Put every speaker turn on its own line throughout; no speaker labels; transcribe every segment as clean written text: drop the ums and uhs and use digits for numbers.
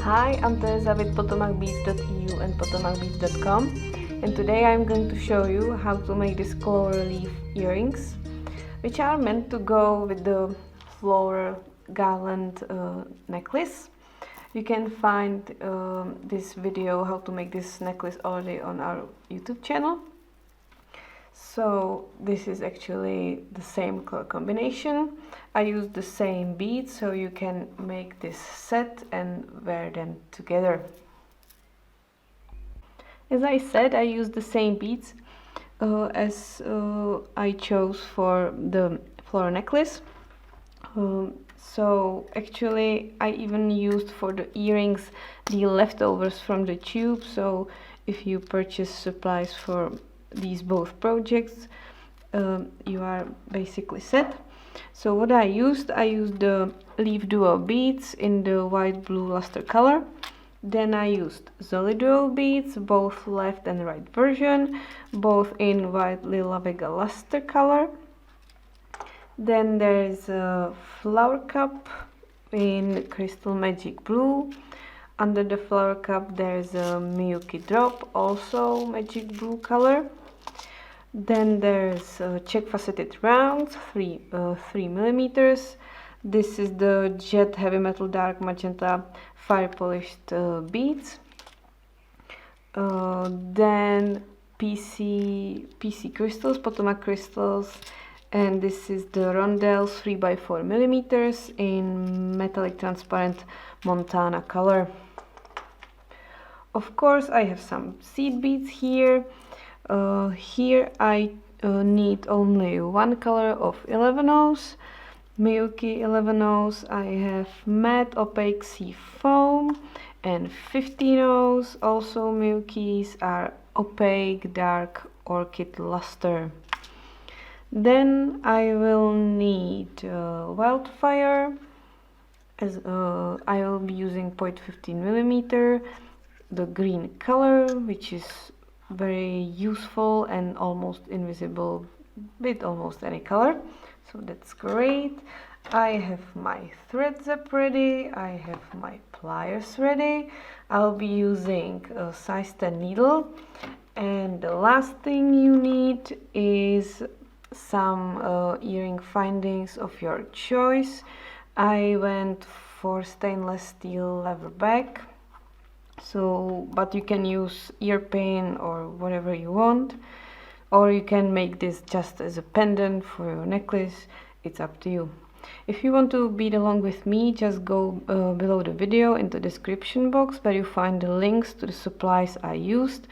Hi, I'm Tereza with PotomacBeads.eu and PotomacBeads.com, and today I'm going to show you how to make these Cloverleaf earrings, which are meant to go with the floral garland necklace. You can find this video how to make this necklace already on our YouTube channel. So this is actually the same color combination. I used the same beads, so you can make this set and wear them together. As I said, I used the same beads as I chose for the floral necklace. So actually I even used for the earrings the leftovers from the tube, so if you purchase supplies for these both projects, you are basically set. So what I used the Leaf Duo beads in the white blue luster color. Then I used Zoli Duo beads, both left and right version, both in white Lila Vega luster color. Then there is a flower cup in Crystal Magic Blue. Under the flower cup there is a Miyuki drop, also Magic Blue color. Then there's check faceted rounds, 3 millimeters. This is the Jet Heavy Metal Dark Magenta fire polished beads. Then PC crystals, Potomac crystals, and this is the Rondelles 3x4 millimeters in metallic transparent Montana color. Of course, I have some seed beads here. Here I need only one color of 11-0s, Miyuki 11-0s. I have matte opaque sea foam and 15-0s. Also Miyukis are opaque dark orchid luster. Then I will need Wildfire, as I will be using 0.15 millimeter, the green color, which is very useful and almost invisible with almost any color, so that's great. I have my thread zip ready, I have my pliers ready. I'll be using a size 10 needle, and the last thing you need is some earring findings of your choice. I went for stainless steel leather back, so but you can use ear pin or whatever you want, or you can make this just as a pendant for your necklace. It's up to you. If you want to bead along with me, just go below the video in the description box where you find the links to the supplies I used,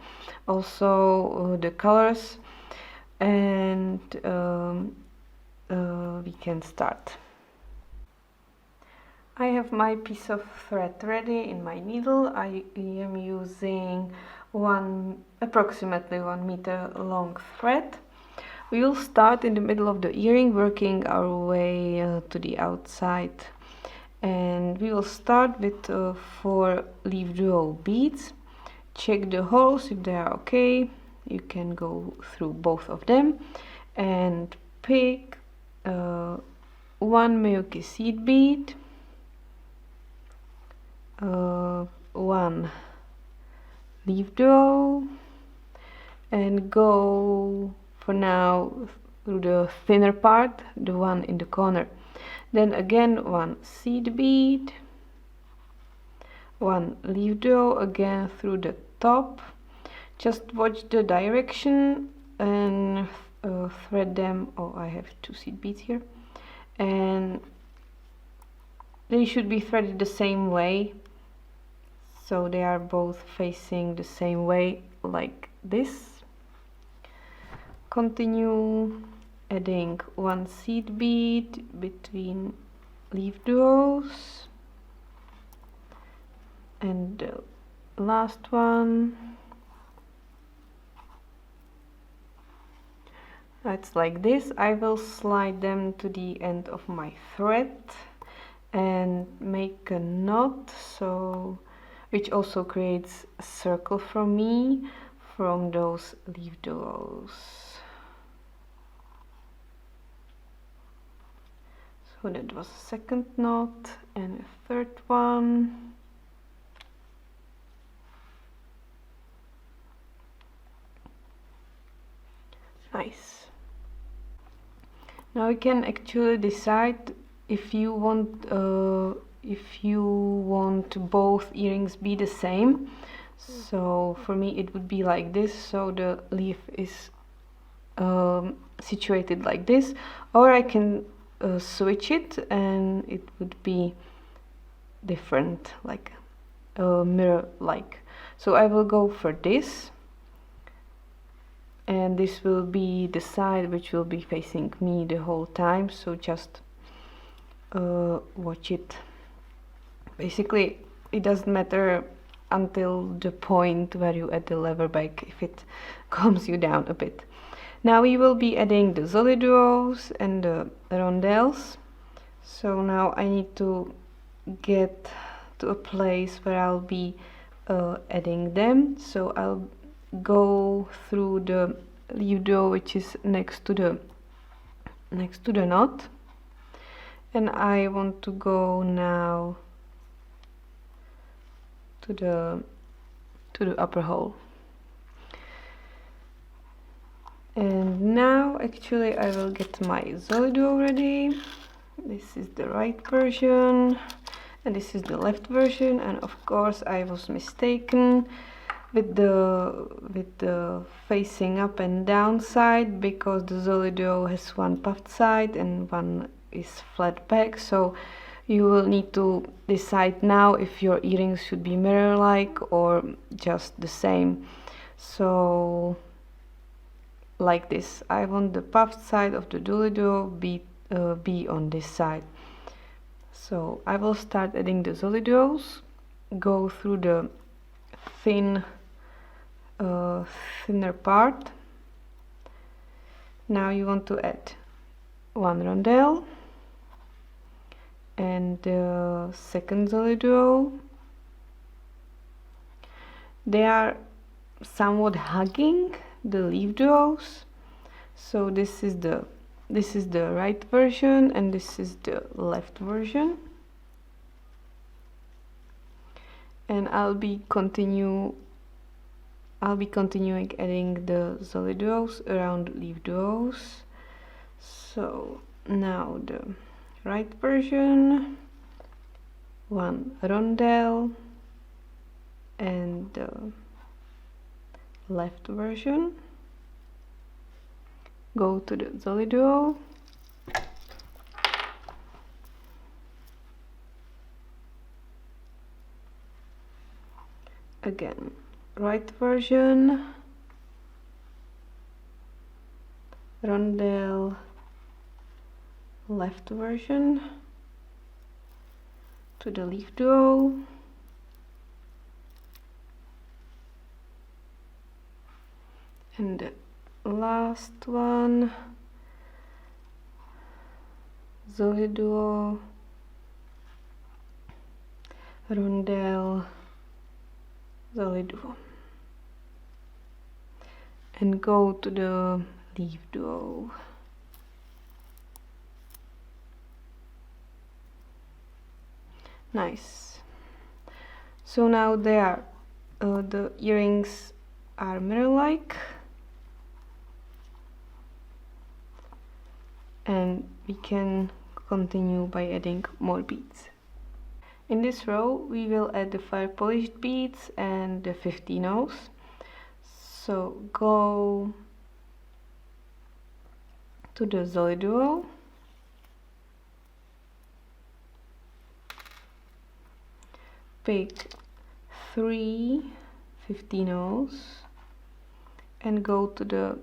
also the colors, and we can start. I have my piece of thread ready in my needle. I am using approximately 1 meter long thread. We will start in the middle of the earring, working our way to the outside, and we will start with 4 Leaf Duo beads. Check the holes if they are okay. You can go through both of them and pick 1 Miyuki seed bead, 1 Leaf Duo, and go for now through the thinner part, the one in the corner. Then again 1 seed bead, 1 Leaf Duo, again through the top. Just watch the direction and thread them. Oh, I have 2 seed beads here, and they should be threaded the same way, so they are both facing the same way, like this. Continue adding 1 seed bead between Leaf Duos and the last one. It's like this. I will slide them to the end of my thread and make a knot, so which also creates a circle for me from those Leaf Duos. So that was a second knot and a third one. Now you can actually decide if you want both earrings be the same. So for me it would be like this, so the leaf is situated like this, or I can switch it and it would be different, like mirror like. So I will go for this, and this will be the side which will be facing me the whole time, so just watch it. Basically it doesn't matter until the point where you add the lever back, if it calms you down a bit. Now we will be adding the soliduos and the rondelles. So now I need to get to a place where I'll be adding them. So I'll go through the leaf duo which is next to the knot, and I want to go now to the upper hole. And now actually I will get my soliduo ready. This is the right version and this is the left version, and of course I was mistaken with the facing up and down side, because the soliduo has one puffed side and one is flat back. So you will need to decide now if your earrings should be mirror-like or just the same. So like this, I want the puffed side of the soliduo be on this side. So I will start adding the soliduos, go through the thinner part. Now you want to add one rondelle and the second soliduo. They are somewhat hugging the leaf duos, so this is the right version and this is the left version, and I'll be continuing adding the soliduos around leaf duos. So now the right version, one rondelle, and the left version. Go to the soliduo, again right version, rondelle, left version, to the leaf duo, and the last one, soliduo, rondelle, soliduo, and go to the leaf duo. Nice. So now they are the earrings are mirror-like, and we can continue by adding more beads. In this row we will add the fire polished beads and the 15-ohs. So go to the soliduo, pick 3 15-ohs and go to the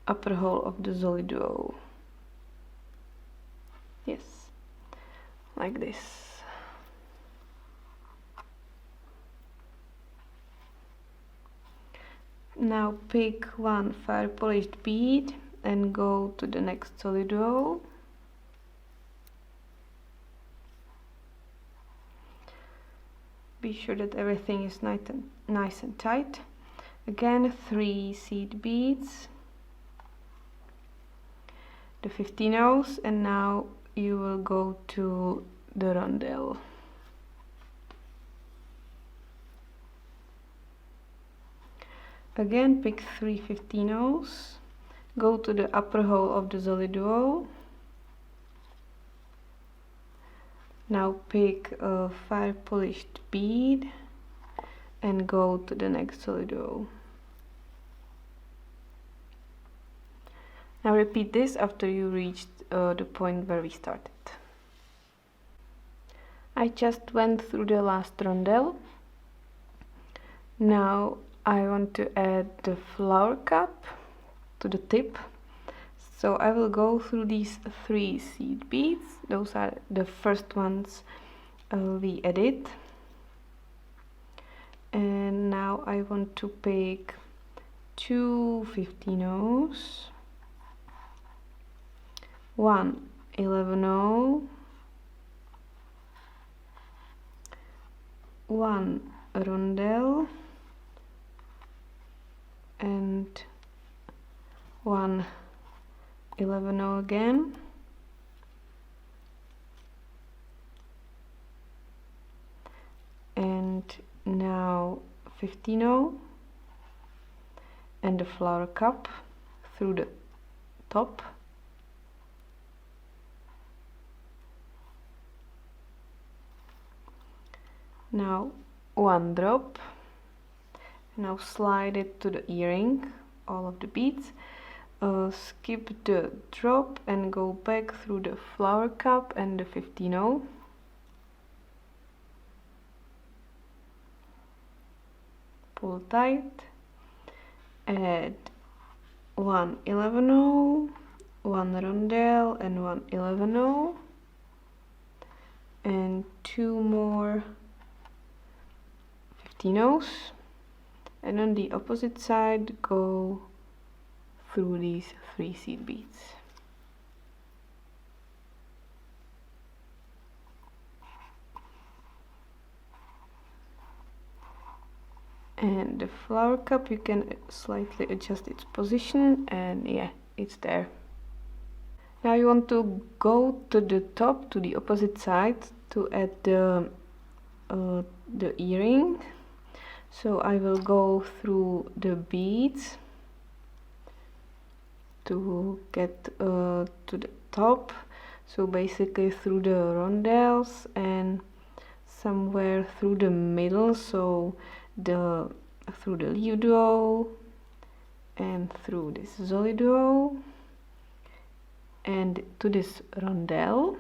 upper hole of the soliduo. Yes, like this. Now pick one fire polished bead and go to the next soliduo. Be sure that everything is nice and tight. Again, 3 seed beads, the 15-ohs, and now you will go to the rondelle. Again, pick 3 15-ohs, go to the upper hole of the soliduo, Now pick a fire polished bead and go to the next solid row. Now repeat this after you reached the point where we started. I just went through the last rondelle. Now I want to add the flower cup to the tip. So I will go through these 3 seed beads. Those are the first ones we added. And now I want to pick 2 15-ohs, 1 11-oh, 1 rondelle, and 1 11-oh again, and now 15-oh and the flower cup through the top, now 1 drop. Now slide it to the earring, all of the beads. Skip the drop and go back through the flower cup and the 15-oh. Pull tight, add 1 11-oh, 1 rondelle and 1 11-oh, and 2 more 15-ohs, and on the opposite side go through these 3 seed beads. And the flower cup, you can slightly adjust its position, and yeah, it's there. Now you want to go to the top, to the opposite side, to add the earring. So I will go through the beads to get to the top, so basically through the rondelles and somewhere through the middle, so through the leaf duo and through this solid duo and to this rondelle,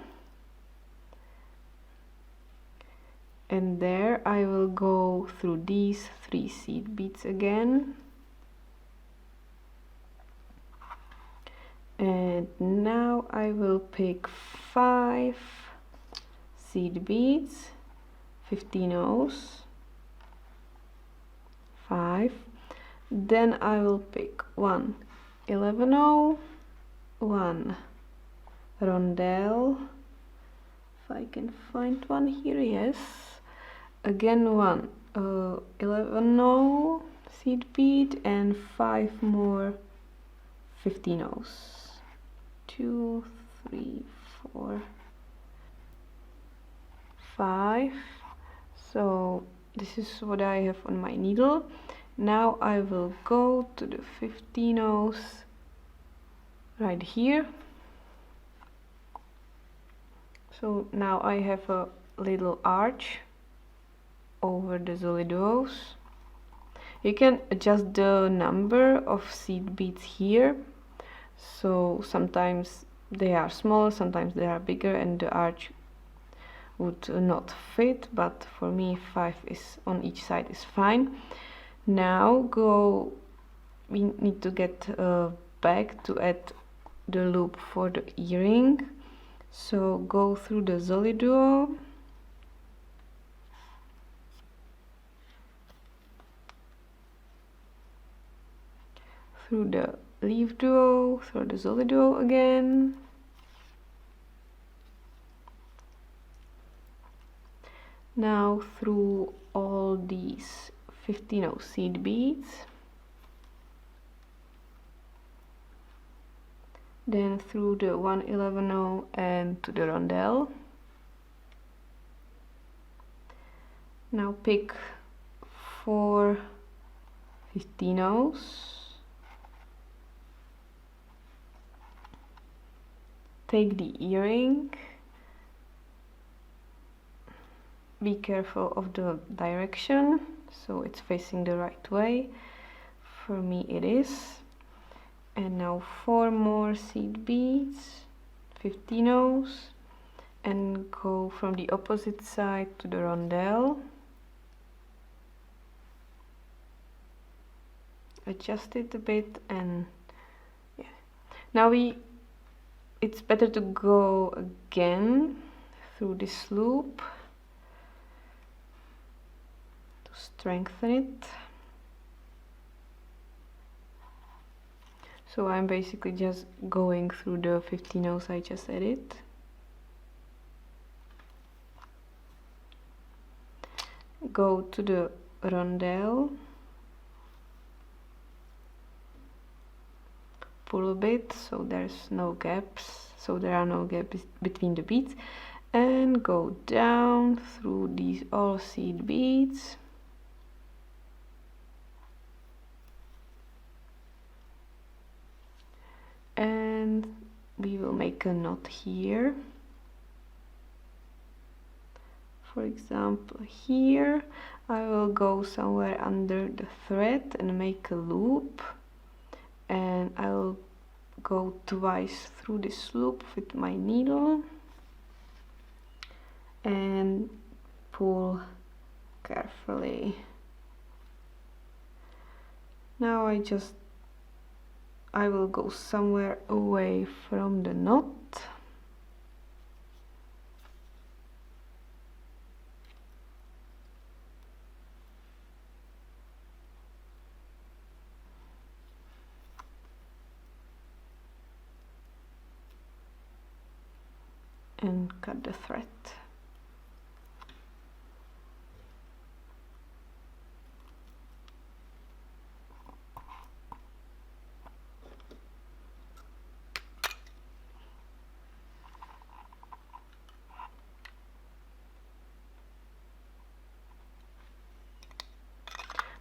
and there I will go through these 3 seed beads again. And now I will pick 5 seed beads, 15-ohs, 5. Then I will pick 1 11-oh, 1 rondelle, if I can find one here, yes. Again 1 11-oh seed bead and 5 more 15-ohs. 2, 3, 4, 5. So this is what I have on my needle. Now I will go to the 15-ohs right here. So now I have a little arch over the solid duos. You can adjust the number of seed beads here. So sometimes they are smaller, sometimes they are bigger, and the arch would not fit, but for me 5 is on each side is fine. Now we need to get back to add the loop for the earring. So go through the solid duo, through the leaf duo, through the solid duo again, now through all these 15-oh seed beads, then through the 1 11-oh and to the rondelle. Now pick 4 15-ohs, take the earring be careful of the direction, so it's facing the right way. For me it is. And now 4 more seed beads, 15 and go from the opposite side to the rondelle. Adjust it a bit, and yeah. Now it's better to go again through this loop to strengthen it. So I'm basically just going through the 15 I just added. Go to the rondelle, pull a bit so there's no gaps, so there are no gaps between the beads, and go down through these all seed beads. And we will make a knot here. For example, here I will go somewhere under the thread and make a loop, and I will go twice through this loop with my needle and pull carefully. Now I will go somewhere away from the knot. And cut the thread.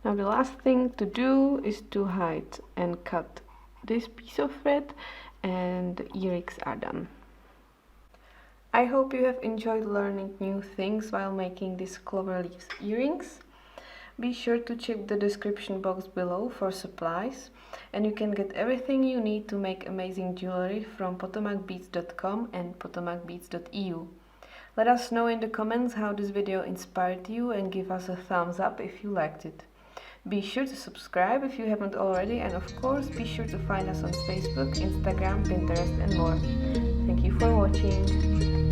Now the last thing to do is to hide and cut this piece of thread, and the earrings are done. I hope you have enjoyed learning new things while making these Cloverleaf earrings. Be sure to check the description box below for supplies, and you can get everything you need to make amazing jewelry from potomacbeads.com and potomacbeads.eu. Let us know in the comments how this video inspired you, and give us a thumbs up if you liked it. Be sure to subscribe if you haven't already, and of course be sure to find us on Facebook, Instagram, Pinterest and more. Thank you for watching.